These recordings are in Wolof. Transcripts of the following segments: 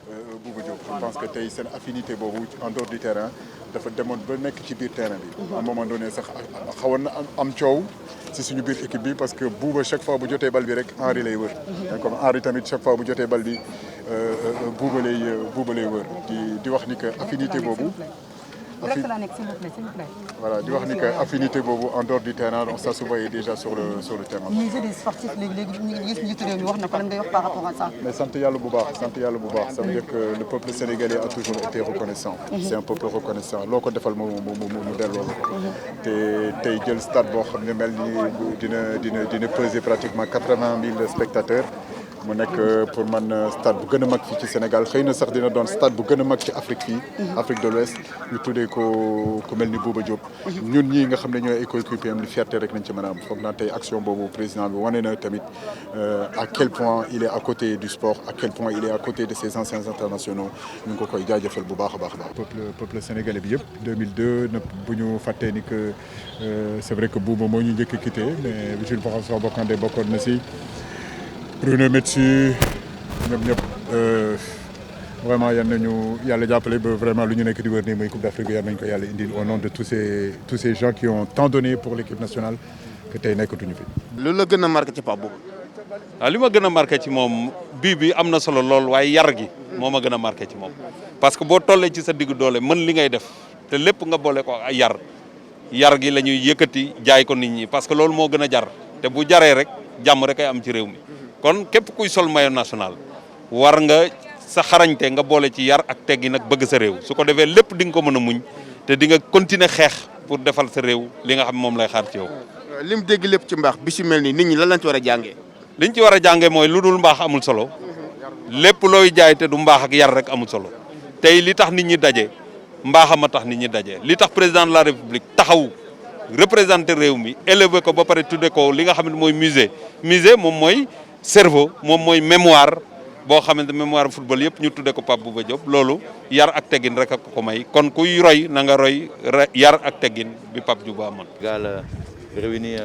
Bouba Diop je pense que tey seen affinité boobu en dehors du terrain dafa demoon ba nekk ci biir terrain bi. à un moment donné sax xawoon na am coow si suñu biir équipe bi parce que Bouba chaque fois bu jotee bal bi rek Henri lay wër. comme Henri tamit chaque fois bu jotee bal bi Bouba lay wër di wax ni que affinité boobu. Voilà, di wax ni que affinité boobu en dehors du terrain donc ça se voyait déjà sur le terrain. musée des sportifs léegi ñu ngi gis njiitu réew mi wax na ko lan ngay wax par rapport à ça. mais sant yàlla bu baax ça veut dire que le peuple sénégalais a toujours été reconnaissant. c'est un peuple reconnaissant loo ko defal mu delloo la ko. te tey jël stade boo xam ne mel ni dina peser pratiquement 80 000 spectateurs. mu nekk pour man stade bu gën a mag fii ci Sénégal xëy na sax dina doon stade bu gën a mag ci Afrique fii. Afrique de l'Ouest ñu tuddee ko ku mel ni Bouba Diop. ñun ñii nga xam ne ñooy ay coéquipiers am li fierté rek nañ ci mën a am foog naa tey action boobu président bi wane na tamit à quel point il est à côté du sport à quel point il est à côté de ses anciens internationaux ñu ngi ko koy jaajëfal bu baax a baax. peuple sénégalais bi yëpp 2002 bu ñu fàttee ni que c'est vrai que Bouba moo ñu njëkk a quitté mais Jules François Bocandé bokkoon na si. Bruno Metsu ñoom ñëpp vraiment yal nañu yàlla jàppale ba vraiment lu ñu nekk di wër nii muy Coupe d'Afrique bi yal nañu ko yàlla indil au nom de tous ces gens qui ont tant donné pour l'équipe nationale que tey nekkatuñu fi. loolu la gën a marqué ci Pape Bouba. waaw li ma gën a marqué ci moom bi am na solo lool waaye yar gi moo ma gën a marqué ci moom parce que boo tollee ci sa diggu doole mën li ngay def te lépp nga boole ko ay yar gi la ñuy yëkkati jaay ko nit ñi parce que loolu moo gën a jar te bu jaree rek jàmm rek ay am ci réew mi. kon képp kuy sol maillot national war nga sa xarañte nga boole ci yar ak teggi nag bëgg sa réew su ko defee lépp di nga ko mën a muñ te di nga continuer xeex pour defal sa réew li nga xam moom lay xaar ci yow. lim dégg lépp ci mbaax bi si mel ni nit ñi lan lañ ci war a jàngee. liñ ci war a jàngee mooy lu dul mbaax amul solo lépp looy jaay te du mbaax ak yar rek amul solo tey li tax nit ñi daje mbaaxam a tax nit ñi daje li tax président de la république taxaw représenté réew mi élevé ko ba pare tudde ko li nga xam ne mooy musée moom mooy. cerveau moom mooy mémoire boo xamante mémoire football yëpp ñu tudde ko Pape Bouba Diop loolu yar ak teggin rek ak ko may kon kuy roy na nga roy yar ak teggin bi Pape Bouba amoon. Sénégal réuni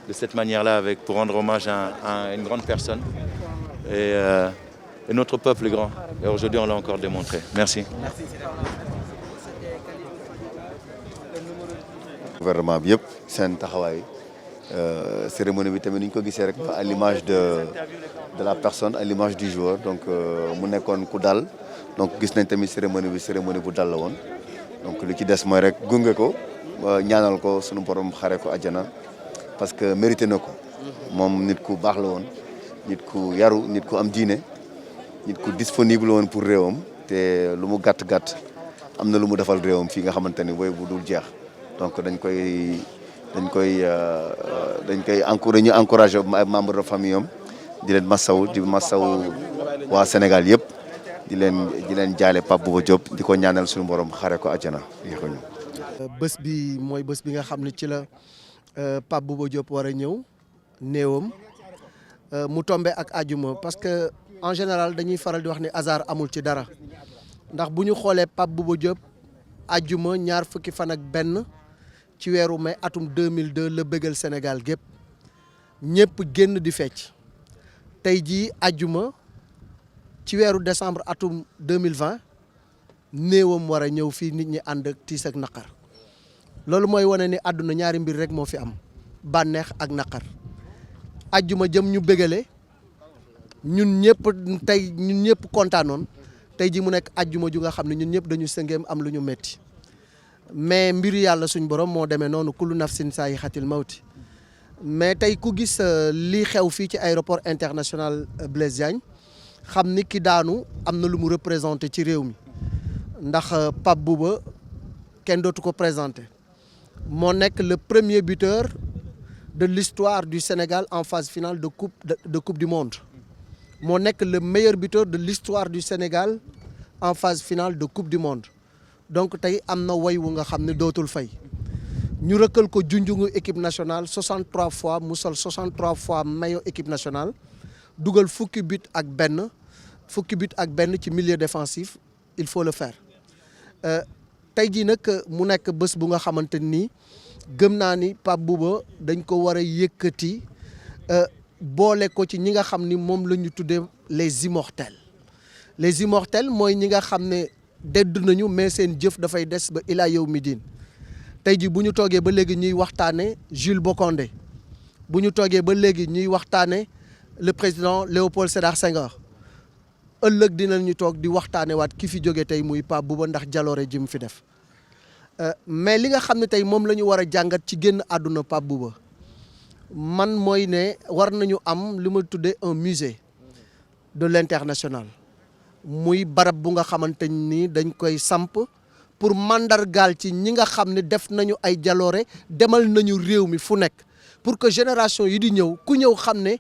de cette manière-là pour rendre hommage à une grande personne et notre peuple est grand et aujourd'hui on l'a encore démontré. Merci. Gouvernement bi yëpp seen taxawaay. Cérémonie bi tamit ni ñu ko gisee rek à l'image de la personne à l'image du joueur donc mu nekkoon ku dal donc gis nañ tamit cérémonie bu dal la woon donc li ci des mooy rek gunge ko ñaanal ko sunu borom xare ko àjjana parce que mérité na ko moom nit ku baax la woon nit ku yaru nit ku am diine nit ku disponible woon pour réewam te lu mu gàtt am na lu mu defal réewam fii nga xamante ni woy bu dul jeex donc dañ koy encouragé membre de famille am di leen masaw waa Sénégal yëpp di leen jaale Pape Bouba Diop di ko ñaanal suñu borom xare ko àjjana yéexu ñu. bés bi mooy bés bi nga xam ne ci la Pape Bouba Diop war a ñëw néewam mu tombe ak àjjuma parce que en général dañuy faral di wax ni hasard amul ci dara ndax bu ñu xoolee Pape Bouba Diop àjjuma ñaar fukki fan ak benn. ci weeru mai atum 2002 la bëggal Sénégal gépp ñëpp génn di fecc tey jii àjjuma ci weeru décembre atum 2020 néewam war a ñëw fii nit ñi ànd ak tiis ak naqar loolu mooy wane ni àdduna ñaari mbir rek moo fi am bànneex ak naqar àjjuma jëm ñu bëggale ñun ñëpp kontaanoon tey jii mu nekk àjjuma ju nga xam ne ñun ñëpp dañu sëngeem am lu ñu metti mais mbiru yàlla suñ borom moo demee noonu kullu nafsin saayixatil mawti mais tey ku gis lii xew fii ci aéroport international Blaise Diagne xam ni ki daanu am na lu mu représenté ci réew mi ndax Pape Bouba kenn dootu ko présenté moo nekk le premier buteur de l'histoire du Sénégal en phase finale de coupe du monde moo nekk le meilleur buteur de l'histoire du Sénégal en phase finale de coupe du monde donc tey am na way wu nga xam ne dootul fay ñu rëkkal ko junjungu équipe nationale 63 fois mu sol 63 fois maillot équipe nationale dugal fukki but ak benn ci milieu défensif il faut le faire tey jii nag mu nekk bés bu nga xamante ni gëm naa ni Pape Bouba dañ ko war a yëkkati boole ko ci ñi nga xam ni moom la ñu tuddee les immortels les immortels mooy ñi nga xam ne dedd nañu mais seen jëf dafay des ba ilaa yow mi diin tey ji bu ñu toogee ba léegi ñuy waxtaane Jules Bocandé bu ñu toogee ba léegi ñuy waxtaane le président Léopold Sédar Senghor ëllëg dinañu toog di waxtaane waat ki fi jóge tey muy Pape Bouba ndax jaloore ji mu fi def mais li nga xam ne tey moom la ñu war a jàngat ci génn àdduna Pape Bouba man mooy ne war nañu am li ma tuddee un musée de l'international muy barab bu nga xamante ni dañ koy samp pour mandargaal ci ñi nga xam ne def nañu ay jaloore demal nañu réew mi fu nekk pour que génération yi di ñëw ku ñëw xam ne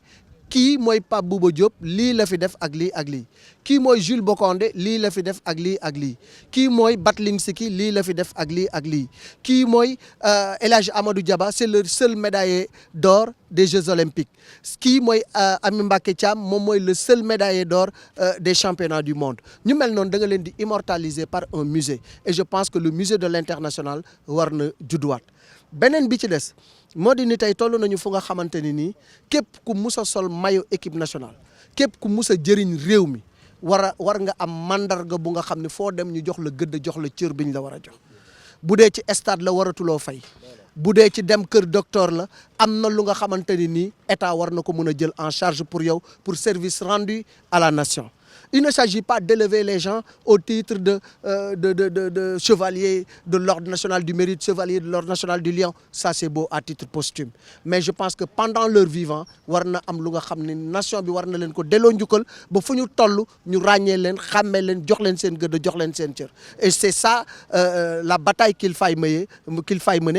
kii mooy Pape Bouba Diop lii la fi def ak lii ak lii kii mooy Jules Bocandé lii la fi def ak lii ak lii kii mooy Battling Siki lii la fi def ak lii ak lii kii mooy El Hadj Amadou Diaba c'est le seul médaillé d'or des Jeux Olympiques kii mooy Ami Mbacké Thiam moom mooy le seul médaillé d'or des championnats du monde ñu mel noonu da nga leen di immortaliser par un musée et je pense que le musée de l'international war na judduwaat beneen bi ci des moo di ni tey toll nañu fu nga xamante ni nii képp ku mus a sol maillot équipe nationale képp ku mus a jëriñ réew mi war nga am mandarga bu nga xam ne foo dem ñu jox la gëdd jox la cër biñ la war a jox bu dee ci stade la waratuloo fay bu dee ci dem kër docteur la am na lu nga xamante ni nii état war na ko mën a jël en charge pour yow pour service rendu à la nation. Il ne s'agit pas d'élever les gens au titre de chevalier de l'ordre national du mérite, chevalier de l'ordre national du lion. Ça, c'est beau à titre posthume. Mais je pense que pendant leur vivant, war na am lu nga xam ne nation bi war na leen ko delloo njukkal ba fu ñu toll ñu ràññee leen xàmmee leen jox leen seen gëdd jox leen seen cër. Et c'est ça la bataille qu'il faille mener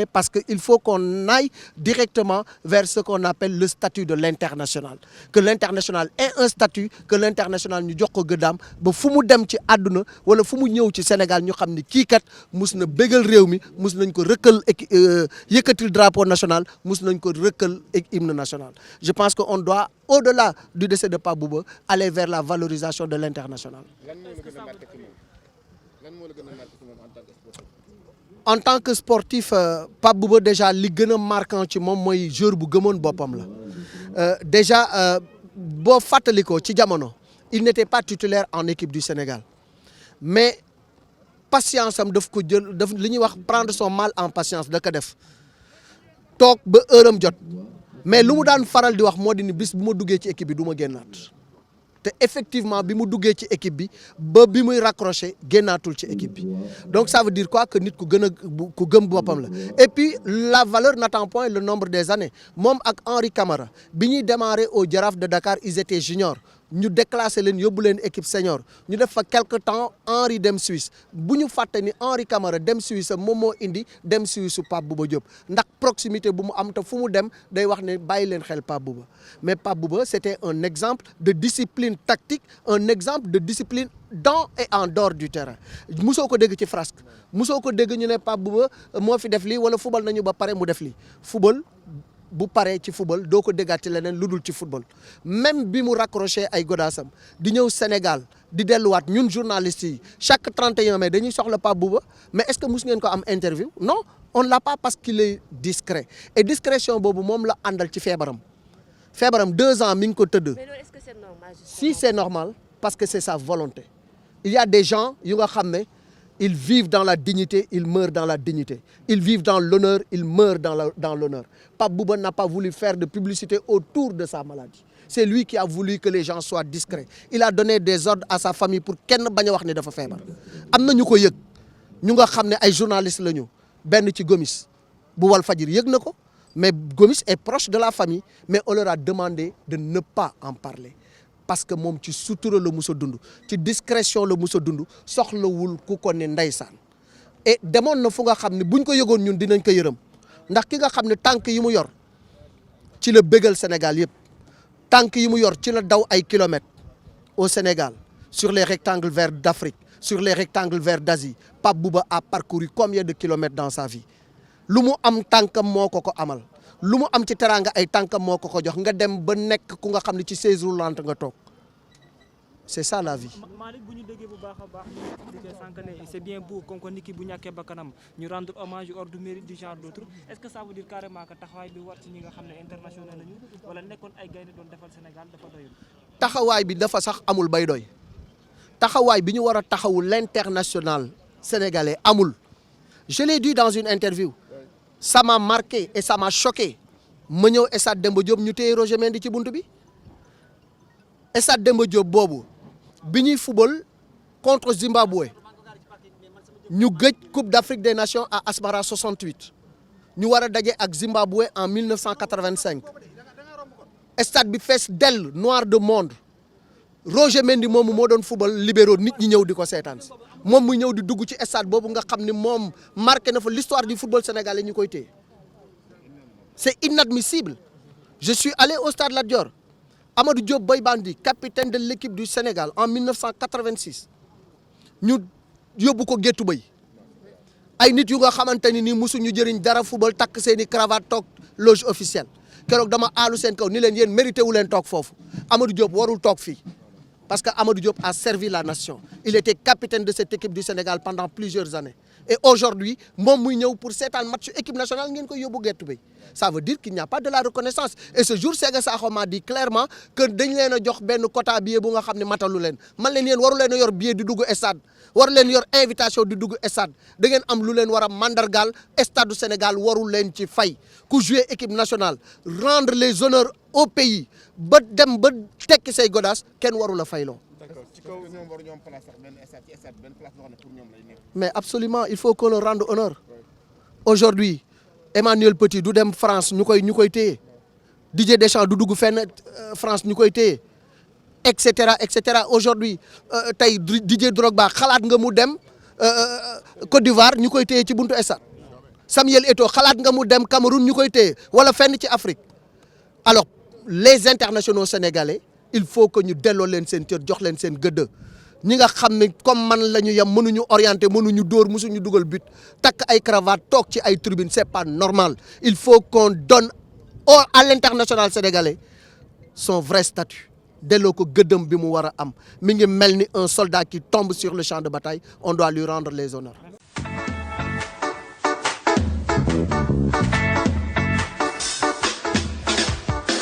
parce que il faut qu'on aille directement vers ce qu'on appelle le statut de l'international. Que l'international ait un statut, que l'international ñu jox ko gëddaam ba fu mu dem ci àdduna wala fu mu ñëw ci Sénégal ñu xam ni kii kat mus na bégal réew mi mus nañ ko rëkkal yëkkatil drapeau national mus nañ ko rëkkal hymne national. Je pense que on doit au-delà du décès de Pape Bouba aller vers la valorisation de l'international. En tant que sportif Pape Bouba déjà li gën a marquant ci moom mooy joueur bu gëmoon boppam la déjà boo fàttalikoo ci jamono. Il n'était pas titulaire en équipe du Sénégal mais patience am daf ko jël daf li ñuy wax prendre son mal en patience da ko def toog ba heure am jot mais lu mu daan faral di wax moo di ni bis bu ma duggee ci équipe bi du ma génnaat te effectivement bi mu duggee ci équipe bi ba bi muy raccroché génnaatul ci équipe bi donc ça veut dire quoi que nit ku gëm boppam la et puis la valeur n'attend point le nombre des années moom ak Henri Camara bi ñuy démarrer au Jaraaf de Dakar ils étaient juniors ñu déclassé leen yóbbu leen équipe senior ñu def fa quelque temps Henri dem Suisse bu ñu fàtte ni Henri Camara dem Suisse moom moo indi dem Suisse su Pape Bouba Diop ndax proximité bu mu am te fu mu dem day wax ne bàyyi leen xel Pape Bouba mais Pape Bouba c'était un exemple de discipline tactique un exemple de discipline dans et en dehors du terrain musoo ko dégg ci frasque musoo ko dégg ñu ne Pape Bouba moo fi def lii wala football nañu ba pare mu def lii football bu paree ci football doo ko déggaat ci leneen lu dul ci football même bi mu raccroché ay godaasam di ñëw Sénégal di delluwaat ñun journalistes yi chaque 31 mai dañuy soxla Pape Bouba mais est-ce que mus ngeen ko am interview non on l'a pas parce qu'il est discret et discrétion boobu moom la àndal ci feebaram 2 ans mi ngi ko tëdd. Mais est-ce que c'est normal justement? Si c'est normal parce que c'est sa volonté il y a des gens yu nga xam ne ils vivent dans la dignité, ils meurent dans la dignité. Ils vivent dans l'honneur, ils meurent dans l'honneur. Pape Bouba n'a pas voulu faire de publicité autour de sa maladie. C'est lui qui a voulu que les gens soient discrets. Il a donné des ordres à sa famille pour kenn bañ a wax ne dafa feebar. am na ñu ko yëg ñu nga xam ne ay journalistes la ñu benn ci Gomis bu Walfadjri yëg na ko mais Gomis est proche de la famille mais on leur a demandé de ne pas en parler. Parce que moom ci sutura la mus a dund ci discrétion la mus a dund soxlawul ku ko ne ndeysaan et demoon na fu nga xam ne buñ ko yëgoon ñun dinañ ko yërëm ndax ki nga xam ne tànk yi mu yor ci la bégal Sénégal yëpp tànk yi mu yor ci la daw ay kilomètres au Sénégal sur les rectangles verts d'Afrique sur les rectangles verts d'Asie Pape Bouba a parcouru combien de kilomètres dans sa vie lu mu am tànkam moo ko amal lu mu am ci teraanga ay tànkam moo ko jox nga dem ba nekk ku nga xam ne ci chaise roulante nga toog c'est ça la vie. Malick bu ñu déggee bu baax a baax ñu expliqué sànq ne c'est bien beau comme que nit ki bu ñàkkee bakkanam ñu rendre hommage hors du mérite du genre d'autre est-ce que ça veut dire carrément que taxawaay bi war ci ñi nga xam ne international lañu wala nekkoon ay gaynde doon defal Sénégal dafa doyul. taxawaay bi dafa sax amul bay doy taxawaay bi ñu war a taxawu l'international sénégalais amul. Je l'ai dit dans une interview ça m'a marqué et ça m'a choqué ma ñëw stade Demba Diop ñu téye Roger Mendy ci buntu bi stade Demba Diop boobu bi ñuy football contre Zimbabwe ñu gëj Coupe d'Afrique des Nations à Asmara 68 ñu war a daje ak Zimbabwe en 1985 stade bi fees dell noir de monde Roger Mendy moomu moo doon football libéraux nit ñi ñëw di ko seetaan si moom muy ñëw di dugg ci stade boobu nga xam ni moom marqué na fa l'histoire du football sénégalais ñu koy téye c'est inadmissible. Je suis allé au stade Lat Dior Amadou Diop Boy Bandi capitaine de l'équipe du Sénégal en 1986 ñu yóbbu ko Géttu Bay ay nit yu nga xamante ni nii mosuñu jëriñ dara football takk seeni cravate toog loge officielle keroog dama aalu seen kaw ni leen yéen mérité wu leen toog foofu Amadou Diop warul toog fii parce que Amadou Diop a servi la nation il était capitaine de cette équipe du Sénégal pendant plusieurs années et aujourd'hui moom muy ñëw pour seetaan match équipe nationale ngeen koy yóbbu Géttu Bay ça veut dire qu'il n'y a pas de la reconnaissance et ce jour Sega Sakho m'a dit clairement que dañ leen a jox benn quota billet bu nga xam ne matalu leen man leen yéen waru leen a yor billet di dugg stade waru leen yor invitation di dugg stade da ngeen am lu leen war a mandargaal stade du Sénégal waru leen ci fay ku jouer équipe nationale rendre les honneurs au pays ba dem ba tekki say godaas kenn waru la fayloo. Mais absolument il faut qu'on leur rende honneur aujourd'hui Emmanuel Petit du dem France ñu koy téye Didier Deschamps du dugg fenn France ñu koy téye et cetera aujourd'hui tey Didier Drogba xalaat nga mu dem Côte d'Ivoire ñu koy téye ci buntu stade Samuel Eto'o xalaat nga mu dem Cameroun ñu koy téye wala fenn ci Afrique alors les internationaux sénégalais il faut que ñu delloo leen seen cër jox leen seen gëdd ñi nga xam ne comme man la ñu yem mënuñu orienter mënuñu dóor mësuñu dugal but takk ay cravate toog ci ay tribune c'est pas normal il faut qu'on donne à l'international sénégalais son vrai statut delloo ko gëddëm bi mu war a am mi ngi mel ni un soldat qui tombe sur le champ de bataille on doit lui rendre les honneurs.